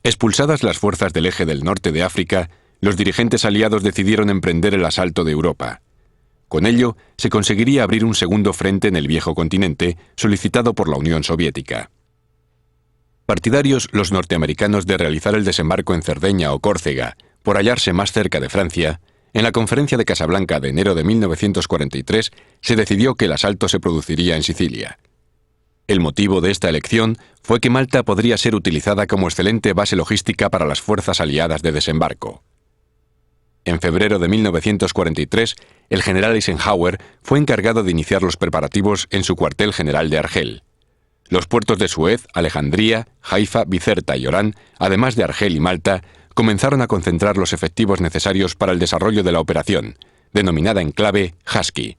Expulsadas las fuerzas del eje del norte de África, los dirigentes aliados decidieron emprender el asalto de Europa. Con ello, se conseguiría abrir un segundo frente en el viejo continente, solicitado por la Unión Soviética. Partidarios los norteamericanos de realizar el desembarco en Cerdeña o Córcega, por hallarse más cerca de Francia, en la Conferencia de Casablanca de enero de 1943 se decidió que el asalto se produciría en Sicilia. El motivo de esta elección fue que Malta podría ser utilizada como excelente base logística para las fuerzas aliadas de desembarco. En febrero de 1943, el general Eisenhower fue encargado de iniciar los preparativos en su cuartel general de Argel. Los puertos de Suez, Alejandría, Haifa, Bizerta y Orán, además de Argel y Malta, comenzaron a concentrar los efectivos necesarios para el desarrollo de la operación, denominada en clave Husky.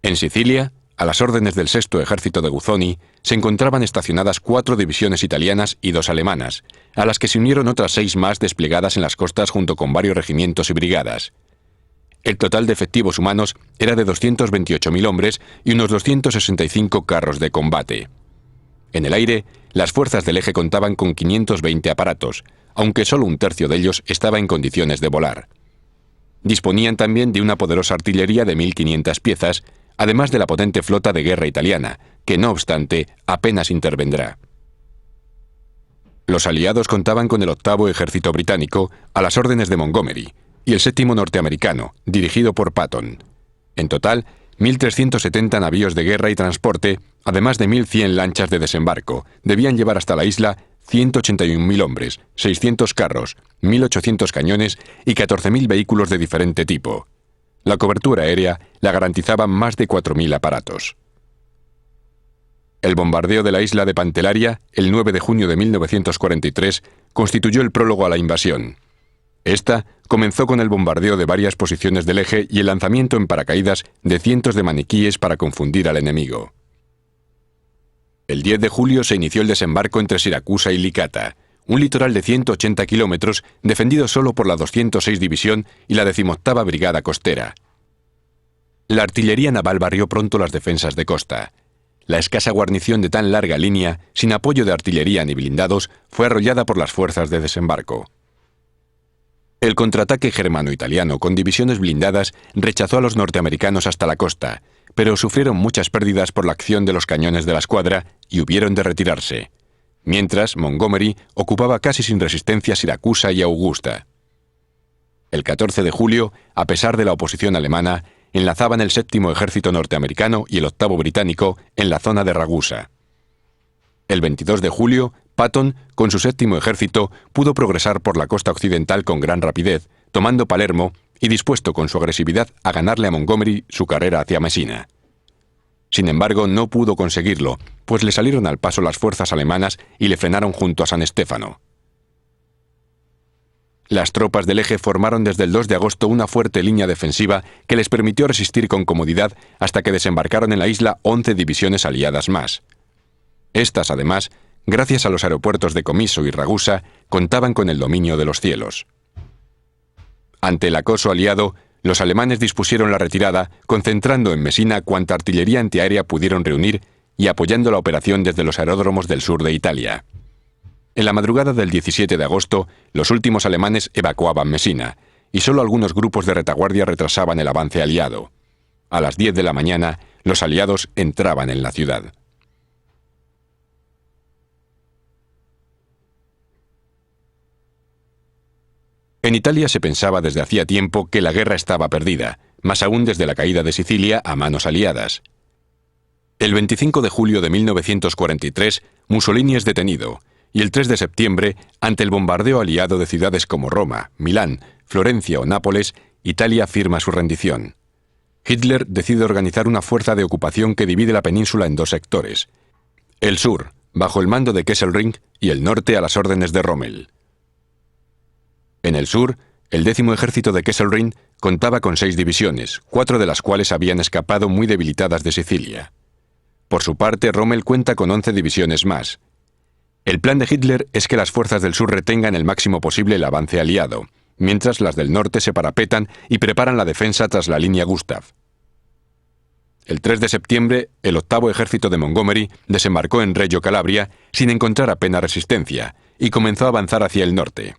En Sicilia, a las órdenes del Sexto Ejército de Guzzoni, se encontraban estacionadas 4 divisiones italianas y 2 alemanas, a las que se unieron otras 6 más desplegadas en las costas junto con varios regimientos y brigadas. El total de efectivos humanos era de 228.000 hombres y unos 265 carros de combate. En el aire, las fuerzas del eje contaban con 520 aparatos, aunque solo un tercio de ellos estaba en condiciones de volar. Disponían también de una poderosa artillería de 1.500 piezas, además de la potente flota de guerra italiana, que no obstante apenas intervendrá. Los aliados contaban con el 8º Ejército británico a las órdenes de Montgomery y el 7º norteamericano, dirigido por Patton. En total, 1.370 navíos de guerra y transporte, además de 1.100 lanchas de desembarco, debían llevar hasta la isla 181.000 hombres, 600 carros, 1.800 cañones y 14.000 vehículos de diferente tipo. La cobertura aérea la garantizaban más de 4.000 aparatos. El bombardeo de la isla de Pantelaria, el 9 de junio de 1943, constituyó el prólogo a la invasión. Esta comenzó con el bombardeo de varias posiciones del eje y el lanzamiento en paracaídas de cientos de maniquíes para confundir al enemigo. El 10 de julio se inició el desembarco entre Siracusa y Licata, un litoral de 180 kilómetros defendido solo por la 206 División y la 18ª Brigada Costera. La artillería naval barrió pronto las defensas de costa. La escasa guarnición de tan larga línea, sin apoyo de artillería ni blindados, fue arrollada por las fuerzas de desembarco. El contraataque germano-italiano con divisiones blindadas rechazó a los norteamericanos hasta la costa, pero sufrieron muchas pérdidas por la acción de los cañones de la escuadra y hubieron de retirarse. Mientras, Montgomery ocupaba casi sin resistencia Siracusa y Augusta. El 14 de julio, a pesar de la oposición alemana, enlazaban el 7º Ejército norteamericano y el 8º británico en la zona de Ragusa. El 22 de julio, Patton, con su 7º Ejército, pudo progresar por la costa occidental con gran rapidez, tomando Palermo y dispuesto con su agresividad a ganarle a Montgomery su carrera hacia Messina. Sin embargo, no pudo conseguirlo, pues le salieron al paso las fuerzas alemanas y le frenaron junto a San Stefano. Las tropas del eje formaron desde el 2 de agosto una fuerte línea defensiva que les permitió resistir con comodidad hasta que desembarcaron en la isla 11 divisiones aliadas más. Estas, además, gracias a los aeropuertos de Comiso y Ragusa, contaban con el dominio de los cielos. Ante el acoso aliado, los alemanes dispusieron la retirada, concentrando en Messina cuanta artillería antiaérea pudieron reunir y apoyando la operación desde los aeródromos del sur de Italia. En la madrugada del 17 de agosto, los últimos alemanes evacuaban Messina, y solo algunos grupos de retaguardia retrasaban el avance aliado. A las 10 de la mañana, los aliados entraban en la ciudad. En Italia se pensaba desde hacía tiempo que la guerra estaba perdida, más aún desde la caída de Sicilia a manos aliadas. El 25 de julio de 1943, Mussolini es detenido, y el 3 de septiembre, ante el bombardeo aliado de ciudades como Roma, Milán, Florencia o Nápoles, Italia firma su rendición. Hitler decide organizar una fuerza de ocupación que divide la península en 2 sectores. El sur, bajo el mando de Kesselring, y el norte a las órdenes de Rommel. En el sur, el 10º Ejército de Kesselring contaba con 6 divisiones, 4 de las cuales habían escapado muy debilitadas de Sicilia. Por su parte, Rommel cuenta con 11 divisiones más. El plan de Hitler es que las fuerzas del sur retengan el máximo posible el avance aliado, mientras las del norte se parapetan y preparan la defensa tras la línea Gustav. El 3 de septiembre, el 8º Ejército de Montgomery desembarcó en Reggio Calabria sin encontrar apenas resistencia y comenzó a avanzar hacia el norte.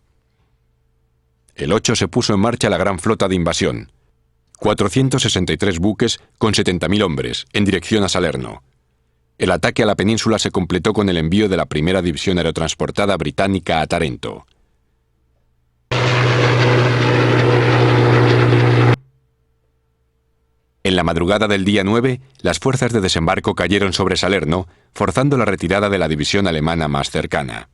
El 8 se puso en marcha la gran flota de invasión. 463 buques con 70.000 hombres, en dirección a Salerno. El ataque a la península se completó con el envío de la primera división aerotransportada británica a Tarento. En la madrugada del día 9, las fuerzas de desembarco cayeron sobre Salerno, forzando la retirada de la división alemana más cercana.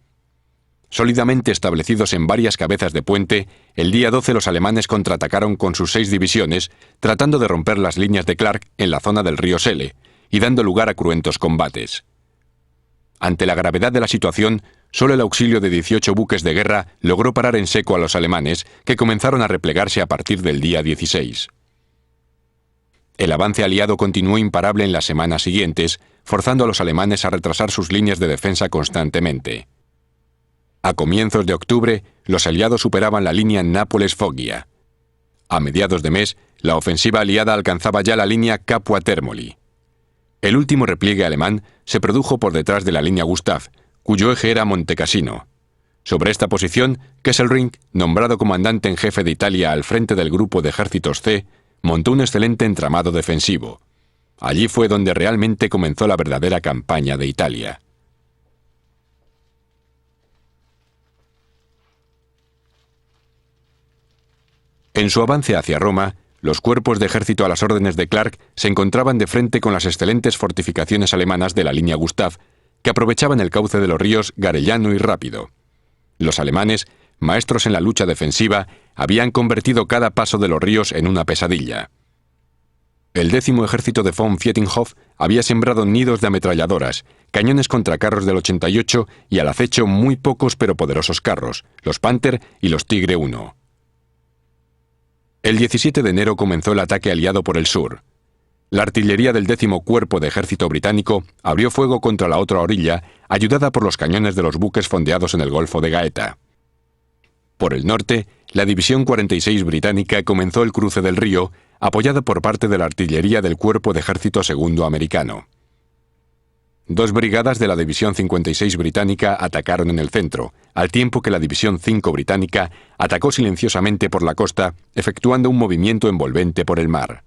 Sólidamente establecidos en varias cabezas de puente, el día 12 los alemanes contraatacaron con sus 6 divisiones, tratando de romper las líneas de Clark en la zona del río Selle, y dando lugar a cruentos combates. Ante la gravedad de la situación, solo el auxilio de 18 buques de guerra logró parar en seco a los alemanes, que comenzaron a replegarse a partir del día 16. El avance aliado continuó imparable en las semanas siguientes, forzando a los alemanes a retrasar sus líneas de defensa constantemente. A comienzos de octubre, los aliados superaban la línea Nápoles-Foggia. A mediados de mes, la ofensiva aliada alcanzaba ya la línea Capua-Termoli. El último repliegue alemán se produjo por detrás de la línea Gustav, cuyo eje era Montecassino. Sobre esta posición, Kesselring, nombrado comandante en jefe de Italia al frente del grupo de ejércitos C, montó un excelente entramado defensivo. Allí fue donde realmente comenzó la verdadera campaña de Italia. En su avance hacia Roma, los cuerpos de ejército a las órdenes de Clark se encontraban de frente con las excelentes fortificaciones alemanas de la línea Gustav, que aprovechaban el cauce de los ríos Garellano y Rápido. Los alemanes, maestros en la lucha defensiva, habían convertido cada paso de los ríos en una pesadilla. El 10º ejército de von Vietinghoff había sembrado nidos de ametralladoras, cañones contra carros del 88 y al acecho muy pocos pero poderosos carros, los Panther y los Tigre I. El 17 de enero comenzó el ataque aliado por el sur. La artillería del 10º Cuerpo de Ejército británico abrió fuego contra la otra orilla, ayudada por los cañones de los buques fondeados en el Golfo de Gaeta. Por el norte, la División 46 británica comenzó el cruce del río, apoyada por parte de la artillería del Cuerpo de Ejército II americano. 2 brigadas de la División 56 británica atacaron en el centro, al tiempo que la División 5 británica atacó silenciosamente por la costa, efectuando un movimiento envolvente por el mar.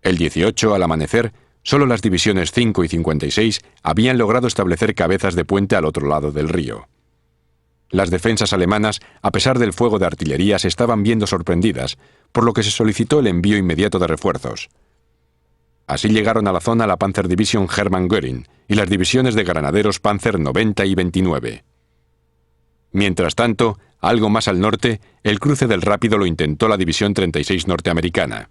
El 18, al amanecer, solo las Divisiones 5 y 56 habían logrado establecer cabezas de puente al otro lado del río. Las defensas alemanas, a pesar del fuego de artillería, se estaban viendo sorprendidas, por lo que se solicitó el envío inmediato de refuerzos. Así llegaron a la zona la Panzer Division Hermann Göring y las divisiones de granaderos Panzer 90 y 29. Mientras tanto, algo más al norte, el cruce del Rápido lo intentó la División 36 norteamericana.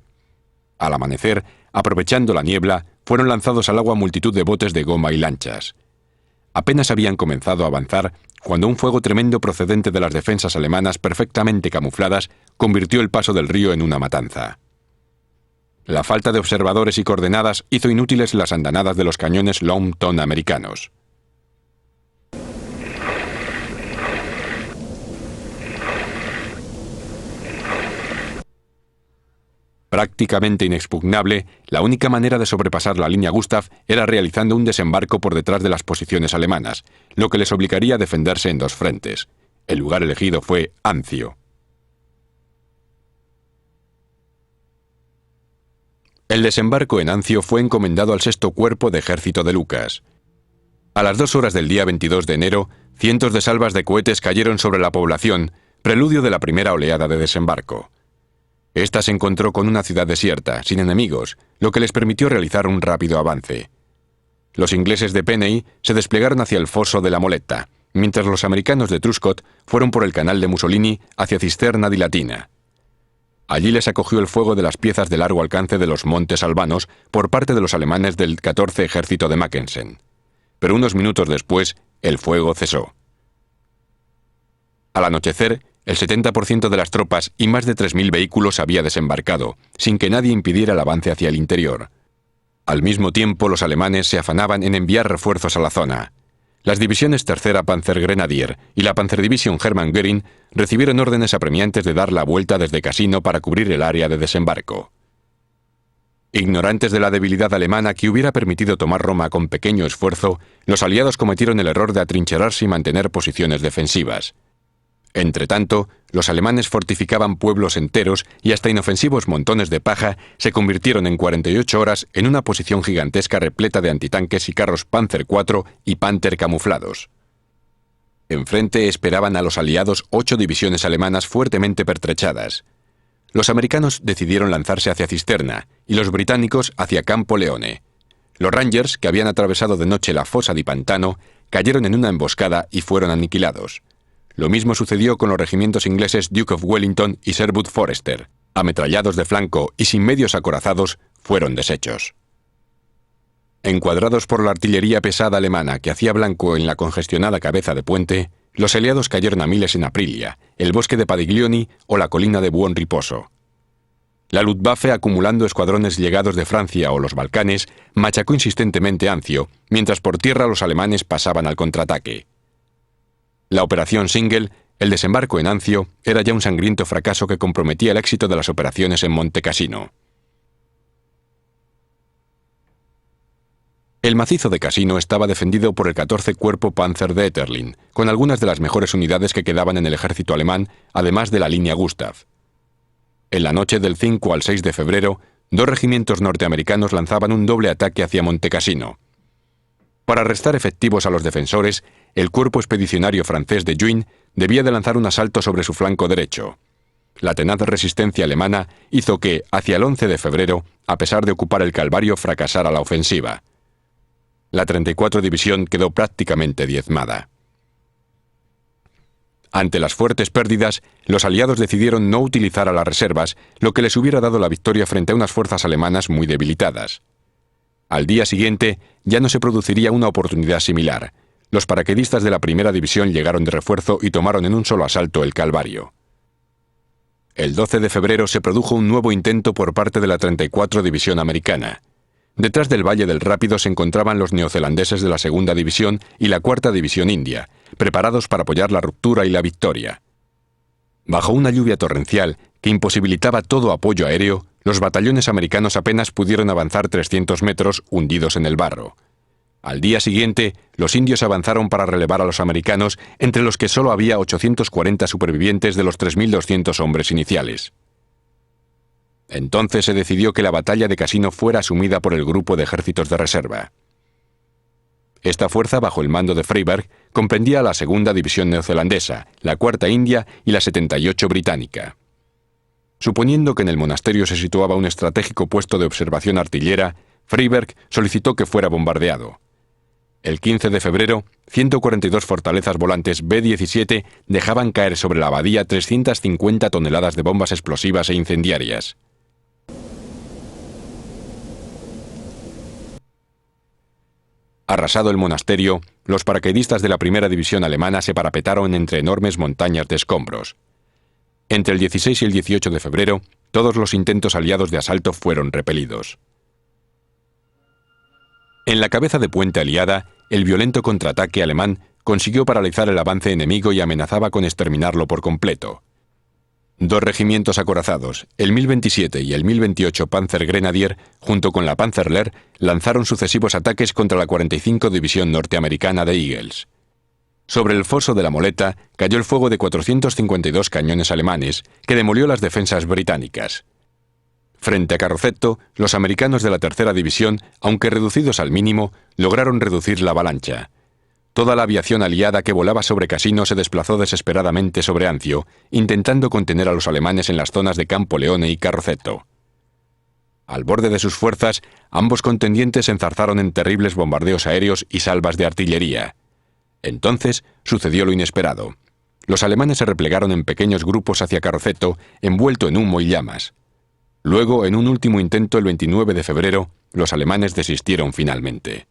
Al amanecer, aprovechando la niebla, fueron lanzados al agua multitud de botes de goma y lanchas. Apenas habían comenzado a avanzar cuando un fuego tremendo procedente de las defensas alemanas perfectamente camufladas convirtió el paso del río en una matanza. La falta de observadores y coordenadas hizo inútiles las andanadas de los cañones Longton americanos. Prácticamente inexpugnable, la única manera de sobrepasar la línea Gustav era realizando un desembarco por detrás de las posiciones alemanas, lo que les obligaría a defenderse en 2 frentes. El lugar elegido fue Anzio. El desembarco en Anzio fue encomendado al 6º Cuerpo de Ejército de Lucas. A las 2 horas del día 22 de enero, cientos de salvas de cohetes cayeron sobre la población, preludio de la primera oleada de desembarco. Esta se encontró con una ciudad desierta, sin enemigos, lo que les permitió realizar un rápido avance. Los ingleses de Peney se desplegaron hacia el foso de la Moletta, mientras los americanos de Truscott fueron por el canal de Mussolini hacia Cisterna di Latina. Allí les acogió el fuego de las piezas de largo alcance de los Montes Albanos por parte de los alemanes del 14 Ejército de Mackensen. Pero unos minutos después, el fuego cesó. Al anochecer, el 70% de las tropas y más de 3.000 vehículos había desembarcado, sin que nadie impidiera el avance hacia el interior. Al mismo tiempo, los alemanes se afanaban en enviar refuerzos a la zona. Las divisiones 3ª Panzergrenadier y la Panzerdivision Hermann Göring recibieron órdenes apremiantes de dar la vuelta desde Cassino para cubrir el área de desembarco. Ignorantes de la debilidad alemana que hubiera permitido tomar Roma con pequeño esfuerzo, los aliados cometieron el error de atrincherarse y mantener posiciones defensivas. Entretanto, los alemanes fortificaban pueblos enteros y hasta inofensivos montones de paja se convirtieron en 48 horas en una posición gigantesca repleta de antitanques y carros Panzer IV y Panther camuflados. Enfrente esperaban a los aliados 8 divisiones alemanas fuertemente pertrechadas. Los americanos decidieron lanzarse hacia Cisterna y los británicos hacia Campo Leone. Los Rangers, que habían atravesado de noche la fosa di Pantano, cayeron en una emboscada y fueron aniquilados. Lo mismo sucedió con los regimientos ingleses Duke of Wellington y Sherwood Forester. Ametrallados de flanco y sin medios acorazados, fueron deshechos. Encuadrados por la artillería pesada alemana que hacía blanco en la congestionada cabeza de puente, los aliados cayeron a miles en Aprilia, el bosque de Padiglioni o la colina de Buon Riposo. La Luftwaffe, acumulando escuadrones llegados de Francia o los Balcanes, machacó insistentemente Anzio, mientras por tierra los alemanes pasaban al contraataque. La operación Single, el desembarco en Anzio, era ya un sangriento fracaso que comprometía el éxito de las operaciones en Monte Cassino. El macizo de Cassino estaba defendido por el 14 Cuerpo Panzer de Etterlin, con algunas de las mejores unidades que quedaban en el ejército alemán, además de la línea Gustav. En la noche del 5 al 6 de febrero, 2 regimientos norteamericanos lanzaban un doble ataque hacia Monte Cassino. Para restar efectivos a los defensores, el cuerpo expedicionario francés de Juin debía de lanzar un asalto sobre su flanco derecho. La tenaz resistencia alemana hizo que, hacia el 11 de febrero, a pesar de ocupar el Calvario, fracasara la ofensiva. La 34 División quedó prácticamente diezmada. Ante las fuertes pérdidas, los aliados decidieron no utilizar a las reservas, lo que les hubiera dado la victoria frente a unas fuerzas alemanas muy debilitadas. Al día siguiente, ya no se produciría una oportunidad similar. Los paracaidistas de la primera división llegaron de refuerzo y tomaron en un solo asalto el Calvario. El 12 de febrero se produjo un nuevo intento por parte de la 34 División americana. Detrás del Valle del Rápido se encontraban los neozelandeses de la Segunda División y la Cuarta División India, preparados para apoyar la ruptura y la victoria. Bajo una lluvia torrencial que imposibilitaba todo apoyo aéreo, los batallones americanos apenas pudieron avanzar 300 metros hundidos en el barro. Al día siguiente, los indios avanzaron para relevar a los americanos, entre los que solo había 840 supervivientes de los 3.200 hombres iniciales. Entonces se decidió que la batalla de Cassino fuera asumida por el grupo de ejércitos de reserva. Esta fuerza, bajo el mando de Freyberg, comprendía la Segunda División neozelandesa, la Cuarta India y la 78 británica. Suponiendo que en el monasterio se situaba un estratégico puesto de observación artillera, Freyberg solicitó que fuera bombardeado. El 15 de febrero, 142 fortalezas volantes B-17 dejaban caer sobre la abadía 350 toneladas de bombas explosivas e incendiarias. Arrasado el monasterio, los paracaidistas de la primera división alemana se parapetaron entre enormes montañas de escombros. Entre el 16 y el 18 de febrero, todos los intentos aliados de asalto fueron repelidos. En la cabeza de puente aliada, el violento contraataque alemán consiguió paralizar el avance enemigo y amenazaba con exterminarlo por completo. 2 regimientos acorazados, el 1027 y el 1028 Panzergrenadier, junto con la Panzerlehr, lanzaron sucesivos ataques contra la 45 División norteamericana de Eagles. Sobre el foso de la Moleta cayó el fuego de 452 cañones alemanes, que demolió las defensas británicas. Frente a Carroceto, los americanos de la tercera división, aunque reducidos al mínimo, lograron reducir la avalancha. Toda la aviación aliada que volaba sobre Cassino se desplazó desesperadamente sobre Anzio, intentando contener a los alemanes en las zonas de Campo Leone y Carroceto. Al borde de sus fuerzas, ambos contendientes se enzarzaron en terribles bombardeos aéreos y salvas de artillería. Entonces sucedió lo inesperado. Los alemanes se replegaron en pequeños grupos hacia Carroceto, envuelto en humo y llamas. Luego, en un último intento el 29 de febrero, los alemanes desistieron finalmente.